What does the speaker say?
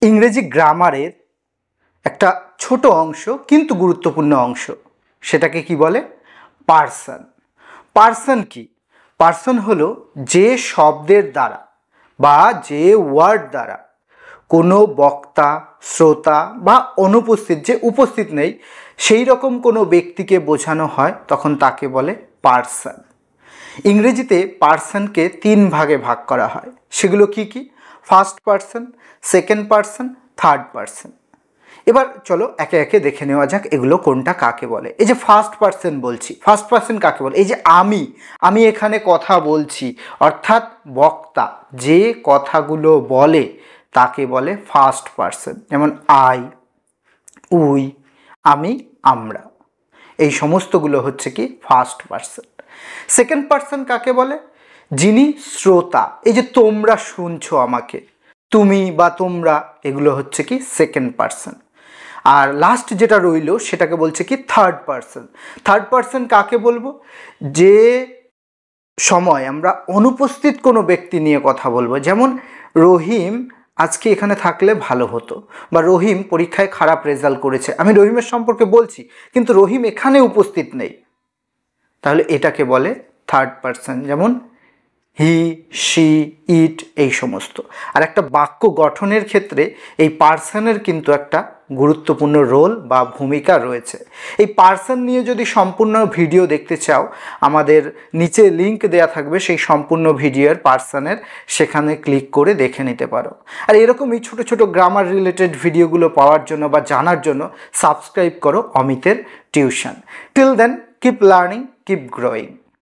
ইংরেজি গ্রামারের একটা ছোট অংশ কিন্তু গুরুত্বপূর্ণ অংশ, সেটাকে কি বলে? পার্সন। পার্সন কি? পার্সন হলো যে শব্দের দ্বারা বা যে ওয়ার্ড দ্বারা কোনো বক্তা, শ্রোতা বা অনুপস্থিত, যে উপস্থিত নেই সেই রকম কোনো ব্যক্তিকে বোঝানো হয়, তখন তাকে বলে পার্সন। ইংরেজিতে পার্সনকে 3 ভাগে ভাগ করা হয়। সেগুলো কি কি? First person, second person, third person. এবার চলো একে একে দেখে নেওয়া যাক এগুলো কোনটা কাকে বলে। এই যে ফার্স্ট পার্সন বলছি, ফার্স্ট পার্সন কাকে বলে? এই যে আমি এখানে কথা বলছি, অর্থাৎ বক্তা যে কথাগুলো বলে তাকে বলে ফার্স্ট পার্সন। যেমন আই, উই, আমি, আমরা, এই সমস্তগুলো হচ্ছে কি ফার্স্ট পার্সন। সেকেন্ড পার্সন কাকে বলে? যিনি শ্রোতা, এই যে তোমরা শুনছো আমাকে, তুমি বা তোমরা, এগুলো হচ্ছে কি সেকেন্ড পার্সন। আর লাস্ট যেটা রইল সেটাকে বলছে কি থার্ড পার্সন। থার্ড পার্সন কাকে বলবো? যে সময় আমরা অনুপস্থিত কোনো ব্যক্তি নিয়ে কথা বলবো, যেমন রহিম আজকে এখানে থাকলে ভালো হতো, বা রহিম পরীক্ষায় খারাপ রেজাল্ট করেছে, আমি রহিমের সম্পর্কে বলছি কিন্তু রহিম এখানে উপস্থিত নেই, তাহলে এটাকে বলে থার্ড পার্সন। যেমন হি, শি, ইট, এই সমস্ত। আর একটা বাক্য গঠনের ক্ষেত্রে এই পার্সনের কিন্তু একটা গুরুত্বপূর্ণ রোল বা ভূমিকা রয়েছে। এই পার্সন নিয়ে যদি সম্পূর্ণ ভিডিও দেখতে চাও, আমাদের নিচে লিংক দেয়া থাকবে সেই সম্পূর্ণ ভিডিওর পার্সনের, সেখানে ক্লিক করে দেখে নিতে পারো। আর এরকমই ছোট ছোট গ্রামার রিলেটেড ভিডিওগুলো পাওয়ার জন্য বা জানার জন্য সাবস্ক্রাইব করো অমিতের tuition. Till then, keep learning, keep growing.